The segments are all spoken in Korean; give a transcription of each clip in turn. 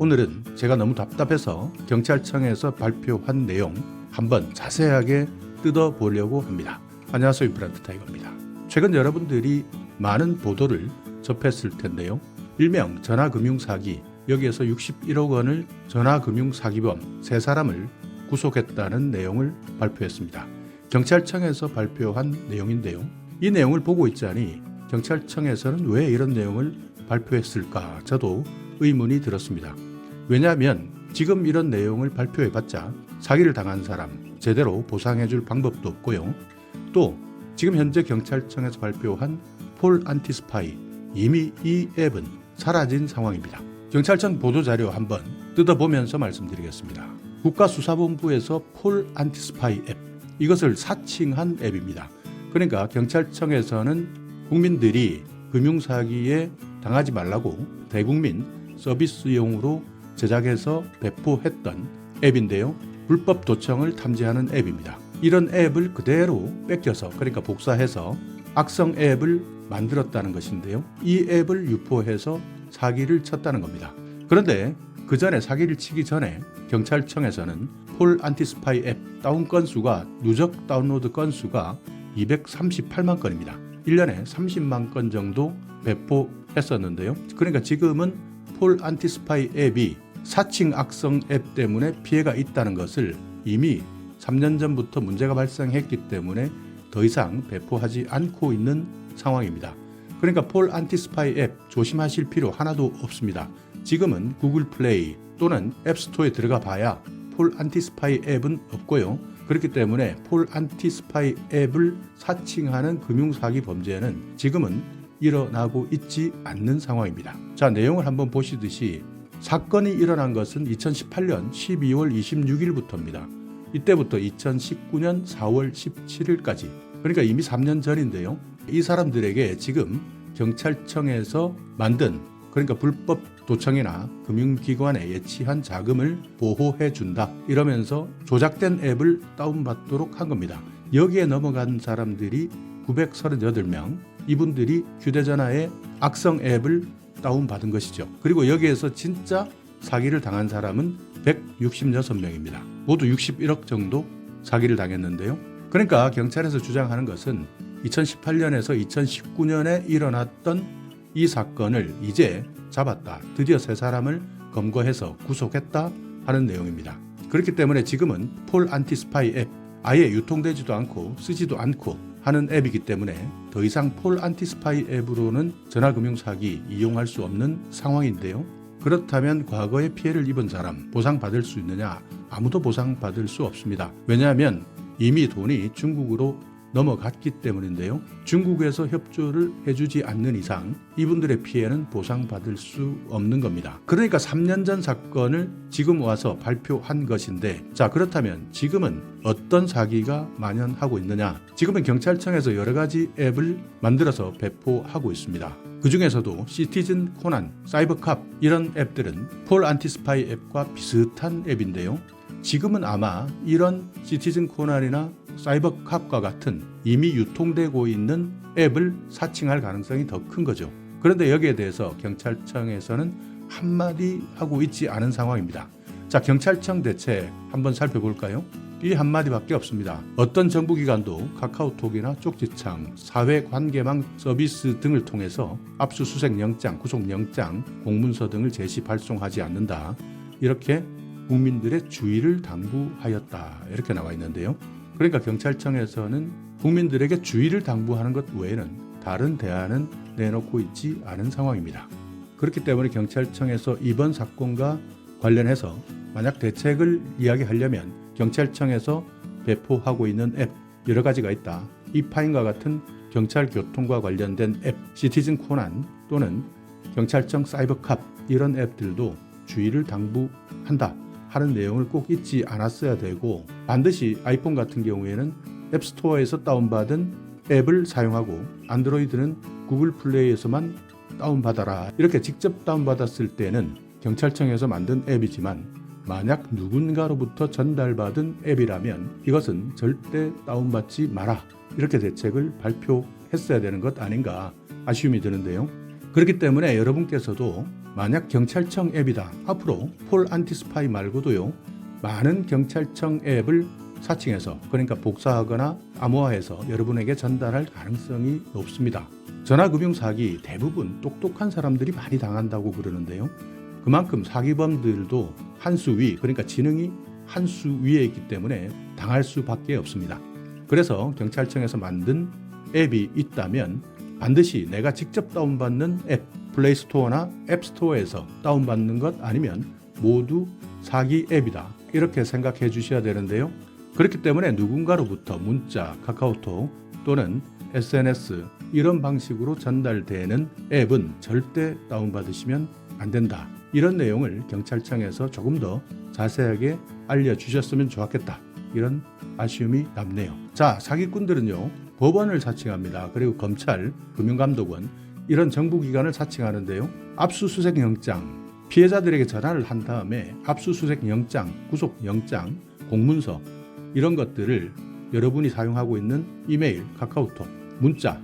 오늘은 제가 너무 답답해서 경찰청에서 발표한 내용 한번 자세하게 뜯어보려고 합니다. 안녕하세요, 인프란트 타이거입니다. 최근 여러분들이 많은 보도를 접했을 텐데요. 일명 전화금융사기, 여기에서 61억 원을 전화금융사기범 3사람을 구속했다는 내용을 발표했습니다. 경찰청에서 발표한 내용인데요. 이 내용을 보고 있자니 경찰청에서는 왜 이런 내용을 발표했을까 저도 의문이 들었습니다. 왜냐하면 지금 이런 내용을 발표해봤자 사기를 당한 사람 제대로 보상해줄 방법도 없고요. 또 지금 현재 경찰청에서 발표한 폴 안티스파이, 이미 이 앱은 사라진 상황입니다. 경찰청 보도자료 한번 뜯어보면서 말씀드리겠습니다. 국가수사본부에서 폴 안티스파이 앱, 이것을 사칭한 앱입니다. 그러니까 경찰청에서는 국민들이 금융사기에 당하지 말라고 대국민 서비스용으로 제작해서 배포했던 앱인데요. 불법 도청을 탐지하는 앱입니다. 이런 앱을 그대로 뺏겨서, 그러니까 복사해서 악성 앱을 만들었다는 것인데요. 이 앱을 유포해서 사기를 쳤다는 겁니다. 그런데 그 전에 사기를 치기 전에 경찰청에서는 폴 안티스파이 앱 다운 건수가, 누적 다운로드 건수가 238만 건입니다. 1년에 30만 건 정도 배포했었는데요. 그러니까 지금은 폴 안티스파이 앱이 사칭 악성 앱 때문에 피해가 있다는 것을 이미 3년 전부터 문제가 발생했기 때문에 더 이상 배포하지 않고 있는 상황입니다. 그러니까 폴 안티스파이 앱 조심하실 필요 하나도 없습니다. 지금은 구글 플레이 또는 앱스토어에 들어가 봐야 폴 안티스파이 앱은 없고요. 그렇기 때문에 폴 안티스파이 앱을 사칭하는 금융사기 범죄는 지금은 일어나고 있지 않는 상황입니다. 자, 내용을 한번 보시듯이 사건이 일어난 것은 2018년 12월 26일부터입니다. 이때부터 2019년 4월 17일까지, 그러니까 이미 3년 전인데요. 이 사람들에게 지금 경찰청에서 만든, 그러니까 불법 도청이나 금융기관에 예치한 자금을 보호해준다 이러면서 조작된 앱을 다운받도록 한 겁니다. 여기에 넘어간 사람들이 938명, 이분들이 휴대전화에 악성 앱을 다운받은 것이죠. 그리고 여기에서 진짜 사기를 당한 사람은 166명입니다. 모두 61억 정도 사기를 당했는데요. 그러니까 경찰에서 주장하는 것은 2018년에서 2019년에 일어났던 이 사건을 이제 잡았다, 드디어 3사람을 검거해서 구속했다 하는 내용입니다. 그렇기 때문에 지금은 폴 안티스파이 앱 아예 유통되지도 않고 쓰지도 않고 하는 앱이기 때문에 더 이상 폴 안티스파이 앱으로는 전화금융사기 이용할 수 없는 상황인데요. 그렇다면 과거에 피해를 입은 사람 보상받을 수 있느냐? 아무도 보상받을 수 없습니다. 왜냐하면 이미 돈이 중국으로 넘어갔기 때문인데요. 중국에서 협조를 해주지 않는 이상 이분들의 피해는 보상받을 수 없는 겁니다. 그러니까 3년 전 사건을 지금 와서 발표한 것인데, 자, 그렇다면 지금은 어떤 사기가 만연하고 있느냐? 지금은 경찰청에서 여러 가지 앱을 만들어서 배포하고 있습니다. 그 중에서도 시티즌 코난, 사이버캅 이런 앱들은 폴 안티스파이 앱과 비슷한 앱인데요. 지금은 아마 이런 시티즌 코난이나 사이버캅과 같은 이미 유통되고 있는 앱을 사칭할 가능성이 더 큰 거죠. 그런데 여기에 대해서 경찰청에서는 한마디 하고 있지 않은 상황입니다. 자, 경찰청 대책 한번 살펴볼까요? 이 한마디밖에 없습니다. 어떤 정부기관도 카카오톡이나 쪽지창, 사회관계망 서비스 등을 통해서 압수수색 영장, 구속영장, 공문서 등을 제시 발송하지 않는다. 이렇게 국민들의 주의를 당부하였다. 이렇게 나와 있는데요. 그러니까 경찰청에서는 국민들에게 주의를 당부하는 것 외에는 다른 대안은 내놓고 있지 않은 상황입니다. 그렇기 때문에 경찰청에서 이번 사건과 관련해서 만약 대책을 이야기하려면 경찰청에서 배포하고 있는 앱 여러 가지가 있다. 이파인과 같은 경찰 교통과 관련된 앱, 시티즌 코난 또는 경찰청 사이버캅 이런 앱들도 주의를 당부한다 하는 내용을 꼭 잊지 않았어야 되고, 반드시 아이폰 같은 경우에는 앱스토어에서 다운받은 앱을 사용하고 안드로이드는 구글 플레이에서만 다운받아라. 이렇게 직접 다운받았을 때는 경찰청에서 만든 앱이지만 만약 누군가로부터 전달받은 앱이라면 이것은 절대 다운받지 마라. 이렇게 대책을 발표했어야 되는 것 아닌가 아쉬움이 드는데요. 그렇기 때문에 여러분께서도 만약 경찰청 앱이다. 앞으로 폴 안티스파이 말고도요. 많은 경찰청 앱을 사칭해서 그러니까 복사하거나 암호화해서 여러분에게 전달할 가능성이 높습니다. 전화금융사기 대부분 똑똑한 사람들이 많이 당한다고 그러는데요. 그만큼 사기범들도 한 수 위, 그러니까 지능이 한 수 위에 있기 때문에 당할 수밖에 없습니다. 그래서 경찰청에서 만든 앱이 있다면 반드시 내가 직접 다운받는 앱, 플레이스토어나 앱스토어에서 다운받는 것 아니면 모두 사기 앱이다. 이렇게 생각해 주셔야 되는데요. 그렇기 때문에 누군가로부터 문자, 카카오톡 또는 SNS 이런 방식으로 전달되는 앱은 절대 다운받으시면 안 된다. 이런 내용을 경찰청에서 조금 더 자세하게 알려주셨으면 좋았겠다. 이런 아쉬움이 남네요. 자, 사기꾼들은요. 법원을 사칭합니다. 그리고 검찰, 금융감독원 이런 정부기관을 사칭하는데요. 압수수색 영장, 피해자들에게 전화를 한 다음에 압수수색 영장, 구속영장, 공문서 이런 것들을 여러분이 사용하고 있는 이메일, 카카오톡, 문자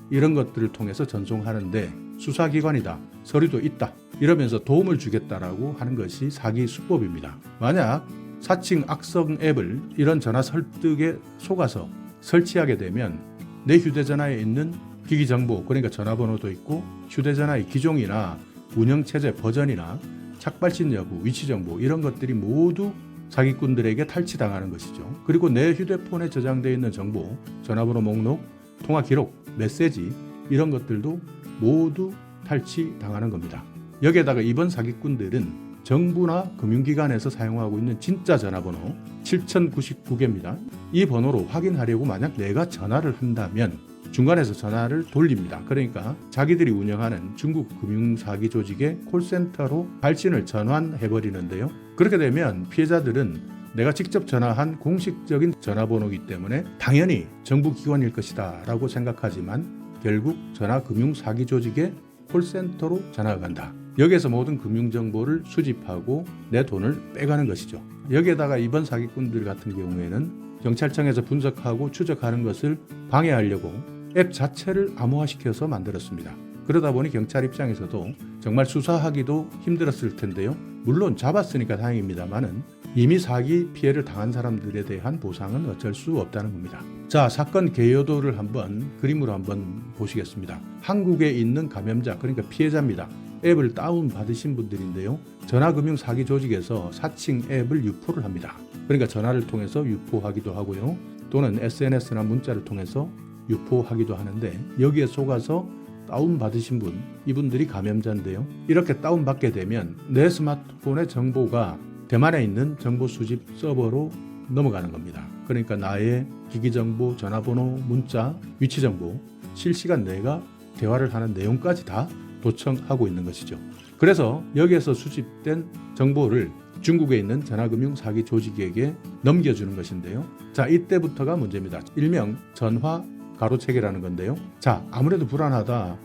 이런 것들을 통해서 전송하는데 수사기관이다, 서류도 있다 이러면서 도움을 주겠다라고 하는 것이 사기 수법입니다. 만약 사칭 악성 앱을 이런 전화 설득에 속아서 설치하게 되면 내 휴대전화에 있는 기기 정보, 그러니까 전화번호도 있고 휴대전화의 기종이나 운영체제 버전이나 착발신 여부, 위치 정보 이런 것들이 모두 사기꾼들에게 탈취당하는 것이죠. 그리고 내 휴대폰에 저장되어 있는 정보, 전화번호 목록, 통화 기록, 메시지 이런 것들도 모두 탈취당하는 겁니다. 여기에다가 이번 사기꾼들은 정부나 금융기관에서 사용하고 있는 진짜 전화번호 7099개입니다. 이 번호로 확인하려고 만약 내가 전화를 한다면 중간에서 전화를 돌립니다. 그러니까 자기들이 운영하는 중국 금융사기 조직의 콜센터로 발신을 전환해버리는데요. 그렇게 되면 피해자들은 내가 직접 전화한 공식적인 전화번호이기 때문에 당연히 정부기관일 것이다 라고 생각하지만 결국 전화금융사기 조직의 콜센터로 전화가 간다. 여기에서 모든 금융정보를 수집하고 내 돈을 빼가는 것이죠. 여기에다가 이번 사기꾼들 같은 경우에는 경찰청에서 분석하고 추적하는 것을 방해하려고 앱 자체를 암호화시켜서 만들었습니다. 그러다 보니 경찰 입장에서도 정말 수사하기도 힘들었을 텐데요. 물론 잡았으니까 다행입니다만은 이미 사기 피해를 당한 사람들에 대한 보상은 어쩔 수 없다는 겁니다. 자, 사건 개요도를 한번 그림으로 한번 보시겠습니다. 한국에 있는 감염자, 그러니까 피해자입니다. 앱을 다운받으신 분들인데요. 전화금융 사기 조직에서 사칭 앱을 유포를 합니다. 그러니까 전화를 통해서 유포하기도 하고요. 또는 SNS나 문자를 통해서 유포하기도 하는데 여기에 속아서 다운받으신 분, 이분들이 감염자인데요. 이렇게 다운받게 되면 내 스마트폰의 정보가 대만에 있는 정보 수집 서버로 넘어가는 겁니다. 그러니까 나의 기기 정보, 전화번호, 문자, 위치 정보, 실시간 내가 대화를 하는 내용까지 다 도청하고 있는 것이죠. 그래서 여기에서 수집된 정보를 중국에 있는 전화금융 사기 조직에게 넘겨주는 것인데요. 자, 이때부터가 문제입니다. 일명 전화 가로채기라는 건데요. 자, 아무래도 불안하다.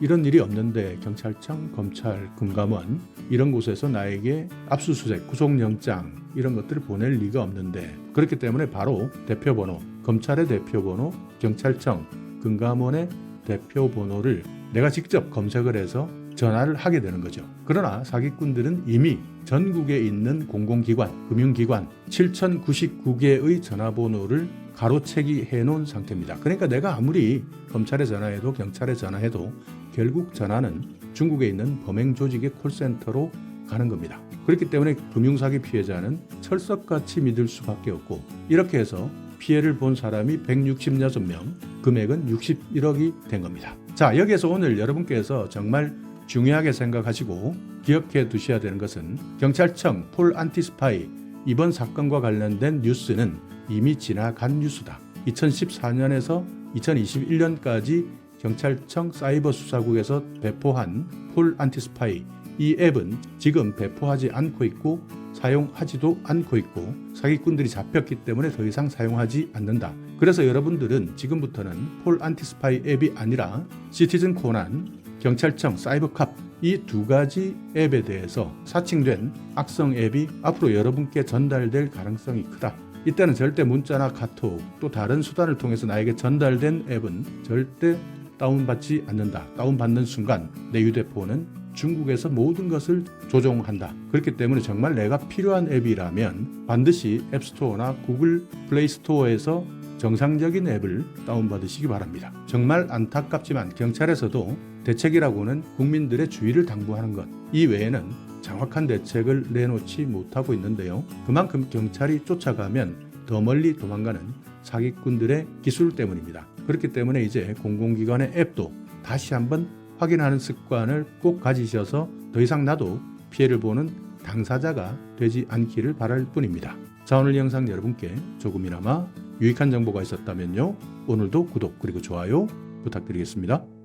이런 일이 없는데 경찰청, 검찰, 금감원 이런 곳에서 나에게 압수수색, 구속영장 이런 것들을 보낼 리가 없는데 그렇기 때문에 바로 대표번호, 검찰의 대표번호, 경찰청, 금감원의 대표번호를 내가 직접 검색을 해서 전화를 하게 되는 거죠. 그러나 사기꾼들은 이미 전국에 있는 공공기관, 금융기관 7099개의 전화번호를 가로채기 해놓은 상태입니다. 그러니까 내가 아무리 검찰에 전화해도 경찰에 전화해도 결국 전화는 중국에 있는 범행 조직의 콜센터로 가는 겁니다. 그렇기 때문에 금융사기 피해자는 철석같이 믿을 수밖에 없고 이렇게 해서 피해를 본 사람이 166명, 금액은 61억이 된 겁니다. 자, 여기에서 오늘 여러분께서 정말 중요하게 생각하시고 기억해 두셔야 되는 것은 경찰청 폴 안티스파이 이번 사건과 관련된 뉴스는 이미 지나간 뉴스다. 2014년에서 2021년까지 경찰청 사이버 수사국에서 배포한 폴 안티스파이 이 앱은 지금 배포하지 않고 있고 사용하지도 않고 있고 사기꾼들이 잡혔기 때문에 더 이상 사용하지 않는다. 그래서 여러분들은 지금부터는 폴 안티스파이 앱이 아니라 시티즌 코난, 경찰청 사이버캅 이 두 가지 앱에 대해서 사칭된 악성 앱이 앞으로 여러분께 전달될 가능성이 크다. 이때는 절대 문자나 카톡 또 다른 수단을 통해서 나에게 전달된 앱은 절대 다운받지 않는다. 다운받는 순간 내 휴대폰은 중국에서 모든 것을 조종한다. 그렇기 때문에 정말 내가 필요한 앱이라면 반드시 앱스토어나 구글 플레이 스토어에서 정상적인 앱을 다운받으시기 바랍니다. 정말 안타깝지만 경찰에서도 대책이라고는 국민들의 주의를 당부하는 것 이외에는 정확한 대책을 내놓지 못하고 있는데요. 그만큼 경찰이 쫓아가면 더 멀리 도망가는 사기꾼들의 기술 때문입니다. 그렇기 때문에 이제 공공기관의 앱도 다시 한번 확인하는 습관을 꼭 가지셔서 더 이상 나도 피해를 보는 당사자가 되지 않기를 바랄 뿐입니다. 자, 오늘 영상 여러분께 조금이나마 유익한 정보가 있었다면요. 오늘도 구독 그리고 좋아요 부탁드리겠습니다.